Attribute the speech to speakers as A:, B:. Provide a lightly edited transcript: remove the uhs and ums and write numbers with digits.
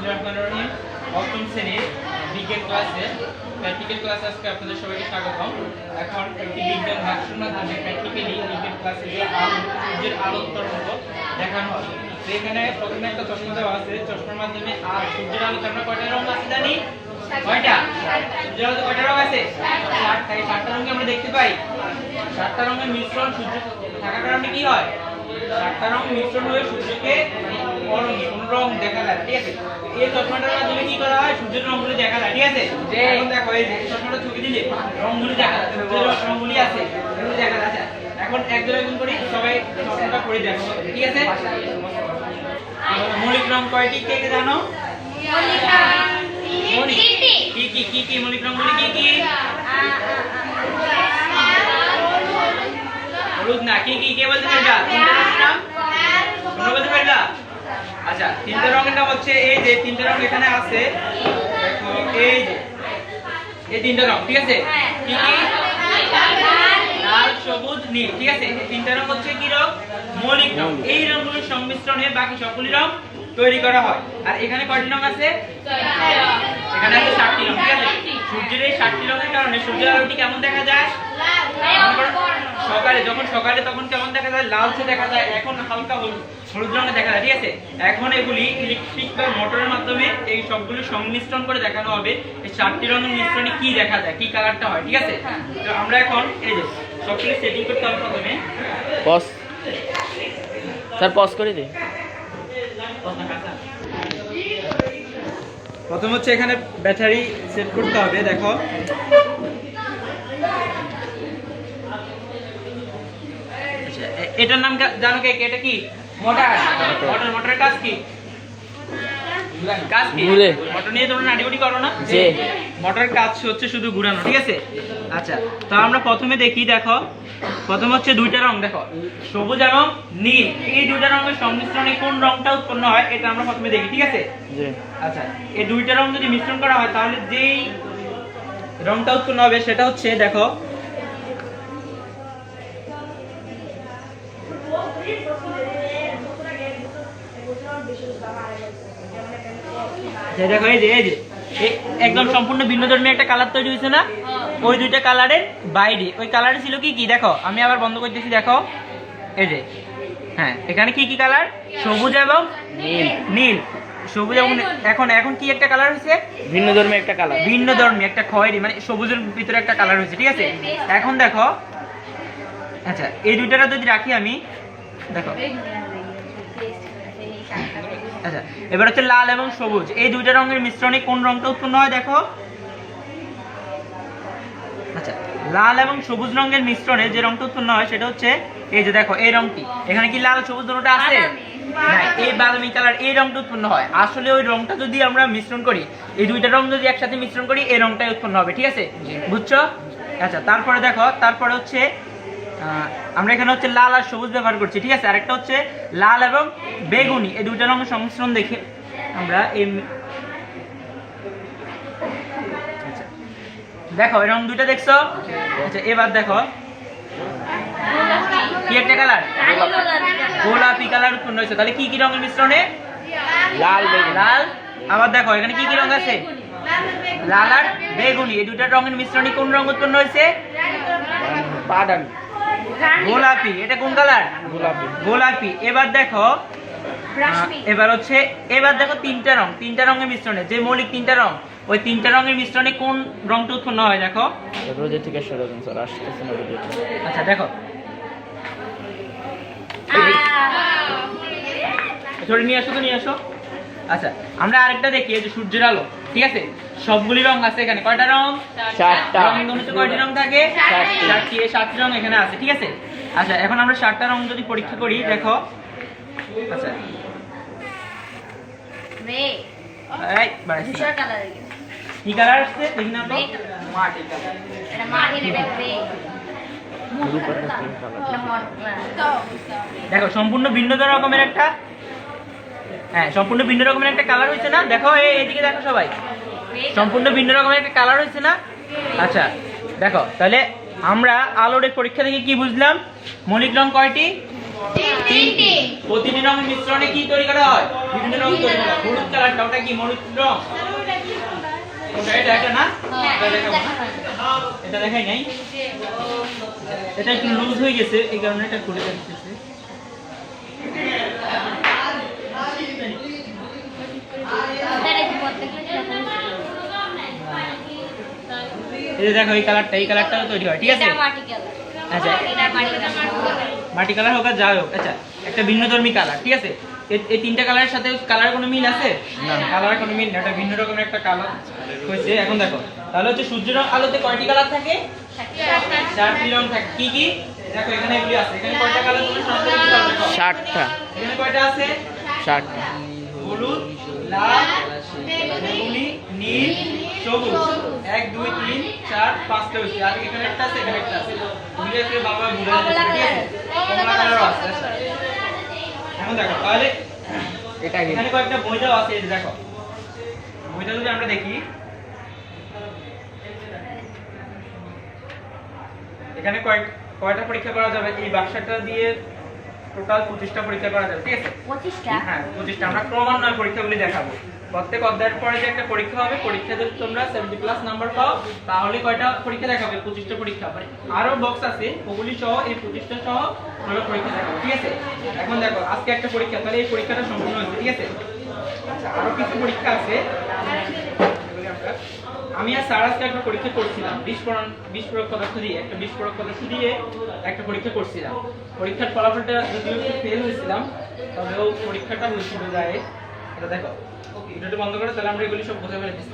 A: বিসমিল্লাহিররহমানিররহিম। অষ্টম শ্রেণীর বিজ্ঞান ক্লাসে প্র্যাকটিক্যাল ক্লাস আজকে আপনাদের সবাইকে স্বাগতম। এখন একটি বিজ্ঞান ভার্সন মাধ্যমে প্র্যাকটিক্যালি বিজ্ঞান ক্লাসে যে সূর্যের আলোর তরঙ্গ দেখানো হবে। তো এখানে প্রথমে একটা চশমা দেওয়া আছে, চশমার মাধ্যমে আর সূর্যের আলোতে আমরা কয়টা রং আছে জানি? কয়টা? সূর্যের আলোতে কয়টা রং আছে? 7টা। এই 7টা রঙকে আমরা দেখতে পাই। 7টা রঙের মিশ্রণ সূর্য থাকার কারণে কি হয়? 7টা রং মিশ্রণ হয়ে সূর্যকে কোন রং দেখা যায়, ঠিক আছে? এই চশমাটার মাধ্যমে কি করা হয়? সূর্যের রংগুলি দেখা যায়, ঠিক আছে? এখন দেখো এই যে চশমাটা ছবি দিলে রংগুলি দেখা যায়, সূর্যের রংগুলি আছে, এগুলো দেখা যাচ্ছে। এখন একজন একজন করে সবাই চশমাটা পরে দেখো, ঠিক আছে? মৌলিক রং কয়টি কে কে জানো? মৌলিক কি মৌলিক রংগুলি কি কি? হলুদ না, কি কে বলতে পারবা? তিনটা রঙের নাম তোমরা বলতে পারবা? আচ্ছা, তিনটা রঙের নাম হচ্ছে এই যে তিনটা রং এখানে আছে, দেখো এই যে এই তিনটা রং, ঠিক আছে? কি কি? লাল, সবুজ, নীল, ঠিক আছে? এই তিনটা রং হচ্ছে কি রং? মৌলিক রং। এই রংগুলোর সংমিশ্রণে বাকি সবগুলি রং তৈরি করা হয়। আর এখানে কয়টি রং আছে? এখানে আছে 7টি রং, ঠিক আছে? সূর্যের এই 7টি রঙের কারণে সূর্যের আলোটি কেমন দেখা যায়? সকালে তখন কেমন দেখা যায়? লালচে দেখা যায়। এখন হালকা হলুদ রঙে দেখা যায়, ঠিক আছে? এখন এগুলি ইলেকট্রিক বা মোটরের মাধ্যমে এই সবগুলো সংমিশ্রণ করে দেখানো হবে এই 7টি রঙের মিশ্রণে কি দেখা যায়, কি কালারটা হয়, ঠিক আছে? তো আমরা এখন এই যে সবকিছু সেটিং করতে হবে। প্রথমে
B: পজ স্যার পজ করে দিই।
A: প্রথম হচ্ছে এখানে ব্যাটারি সেট করতে হবে। দেখো এটার নাম জানো কে? এটা কি? মোটর। মোটরের কাজ কি? মোটর নিয়ে তোমরা নাড়িগুড়ি করো না? মোটরের কাজ হচ্ছে শুধু ঘুরানো, ঠিক আছে? আচ্ছা, তো আমরা প্রথমে দেখি। দেখো প্রথম হচ্ছে দুইটা রং, দেখো সবুজ এবং নীল, এই দুইটা রঙের সংমিশ্রণে কোন রংটা উৎপন্ন হয় এটা আমরা প্রথমে দেখি, ঠিক আছে? আচ্ছা, এই দুইটা রং যদি মিশ্রণ করা হয় তাহলে যেই রংটা উৎপন্ন হবে সেটা হচ্ছে, দেখো দেখো এই যে একদম সম্পূর্ণ ভিন্নধর্মী একটা কালার তৈরি হয়েছে না? ওই দুইটা কালারের বাইরে ওই কালারে ছিল কি কি? দেখো আমি আবার বন্ধ করতেছি। দেখো এই যে, হ্যাঁ, এখানে কি কি কালার? সবুজ এবং নীল। সবুজ এবং এখন কি একটা কালার হয়েছে?
B: ভিন্নধর্মী একটা কালার,
A: ভিন্নধর্মী একটা খয়েরি, মানে সবুজের ভিতরে একটা কালার হয়েছে, ঠিক আছে? এখন দেখো, আচ্ছা এই দুইটাটা যদি রাখি আমি, দেখো আচ্ছা এবার হচ্ছে লাল এবং সবুজ, এই দুইটা রঙের মিশ্রণে কোন রংটা উৎপন্ন হয়? দেখো আচ্ছা, লাল এবং সবুজ রঙের মিশ্রণে যে রংটা উৎপন্ন হয় সেটা হচ্ছে এই যে, দেখো এই রংটি। এখানে কি লাল সবুজ দুটোটা আছে? না, এই বাদামি কালার, এই রংটা উৎপন্ন হয়। আসলে ওই রংটা যদি আমরা মিশ্রণ করি, এই দুইটা রং যদি একসাথে মিশ্রণ করি, এই রংটাই উৎপন্ন হবে, ঠিক আছে? বুঝছো? আচ্ছা, তারপরে দেখো, তারপরে হচ্ছে আমরা এখানে হচ্ছে লাল আর সবুজ ব্যবহার করছি, ঠিক আছে? আরেকটা হচ্ছে লাল এবং বেগুনি, এই দুইটা রঙের সংমিশ্রণ দেখে আমরা এই, আচ্ছা দেখো এই রং দুইটা দেখছো? আচ্ছা এবার দেখো কি একটা কালার? গোলাপি কালার উৎপন্ন হয়েছে। তাহলে কি কি রঙের মিশ্রণে? লাল। আবার দেখো এখানে কি কি রং আছে? লাল আর বেগুনি, এই দুইটা রঙের মিশ্রণে কোন রং উৎপন্ন হয়েছে?
B: বাদামি,
A: গোলাপি। এটা কোন কালার? গোলাপি। এবার দেখো এবার দেখো তিনটা রঙের মিশ্রণে, যে মৌলিক তিনটা রং, ওই তিনটা রঙের মিশ্রণে কোন রংটা উৎপন্ন হয়? দেখো আচ্ছা দেখো নিয়ে আসো। আচ্ছা আমরা আরেকটা দেখি, এই যে সূর্যের আলো, ঠিক আছে? সবগুলি রং আছে এখানে। কয়টা রং? 7টা। কয়টি রং থাকে? 7টি। এই 7টি রং এখানে আছে, ঠিক আছে? আচ্ছা এখন আমরা 7টা রং যদি পরীক্ষা করি, দেখো আচ্ছা কি কালার আসছে দেখি না তো? দেখো সম্পূর্ণ ভিন্ন রকমের একটা, হ্যাঁ সম্পূর্ণ ভিন্ন রকমের একটা কালার হয়েছে না? দেখো এইদিকে দেখো সবাই, সম্পূর্ণ ভিন্ন রকমের একটা কালার হয়েছে না? আচ্ছা দেখো, তাহলে আমরা আলোর পরীক্ষা থেকে কি বুঝলাম? মৌলিক রং কয়টি? তিনটি। প্রতিটি রঙের মিশ্রণে কি তৈরি করা হয়? বিভিন্ন রং তৈরি করা হয়। হলুদ কালারটা ওটা কি মরুদ রং? ওটা এটা না? এটা দেখাবো না? এটা দেখাই নাই। এটা একটু লুজ হয়ে গেছে, এই কারণে এটা খুলে যাচ্ছে। এই যে দেখো এই কালারটাও তৈরি হয়, ঠিক আছে? আচ্ছা, মাটি কালার হোক আর যাই হোক, আচ্ছা একটা ভিন্নধর্মী কালার, ঠিক আছে? এই তিনটা কালারের সাথে কালার কোনো মিল আছে? না, কালার কোনো মিল না, এটা ভিন্ন রকমের একটা কালার হয়েছে। এখন দেখো তাহলে হচ্ছে সূর্যের আলোতে কয়টি কালার থাকে? 4টি রং থাকে। কি কি? দেখো এখানে এগুলি আছে। এখানে কয়টা কালার তুমি শনাক্ত করতে পারবে? দেখো
B: 60টা।
A: এখানে কয়টা আছে?
B: 60টা।
A: হলুদ, লাল, বেগুনি, নীল, সবুজ। 1 2 3 4 5টা হচ্ছে। আর এখানে একটা আছে, এখানে একটা আছে। বুঝে গেছে বাবা, বুঝে গেছে, ঠিক আছে? কমলা কালারও আছে। আচ্ছা। এখন দেখো তাহলে
B: এটা কি?
A: এখানে কয়েকটা বইটাও আছে, এই যে দেখো বইটা যদি আমরা দেখি, এখানে কয়টা পরীক্ষা করা যাবে? এই বাক্সটা দিয়ে টোটাল 25টা পরীক্ষা করা যাবে, ঠিক আছে?
C: 25টা?
A: হ্যাঁ 25টা। আমরা ক্রমান্বয়ে পরীক্ষাগুলি দেখাবো। প্রত্যেক অধ্যায়ের পরে যে একটা পরীক্ষা হবে, পরীক্ষা যদি তোমরা 70+ নাম্বার পাও তাহলে কয়টা পরীক্ষা দেখাবে? 25টা পরীক্ষা। মানে আরো বক্স আছে ওগুলি সহ, এই 25টা সহ আমরা পরীক্ষা দেখাবো, ঠিক আছে? এখন দেখো আজকে একটা পরীক্ষা, তাহলে এই পরীক্ষাটা সম্পূর্ণ হয়েছে, ঠিক আছে? আচ্ছা, আরো কিছু পরীক্ষা আছে। এগুলি আমি আর স্যার আজকে একটা পরীক্ষা করছিলাম, বিস্ফোরক পদার্থ দিয়ে একটা পরীক্ষা করছিলাম। পরীক্ষার ফলাফলটা যদিও একটু ফেল হয়েছিলাম, তবেও পরীক্ষাটা হয়েছিল যায়। এটা দেখো, ভিডিওটা বন্ধ করো, তাহলে আমরা এগুলি সব বোঝা ফেলে দিচ্ছি।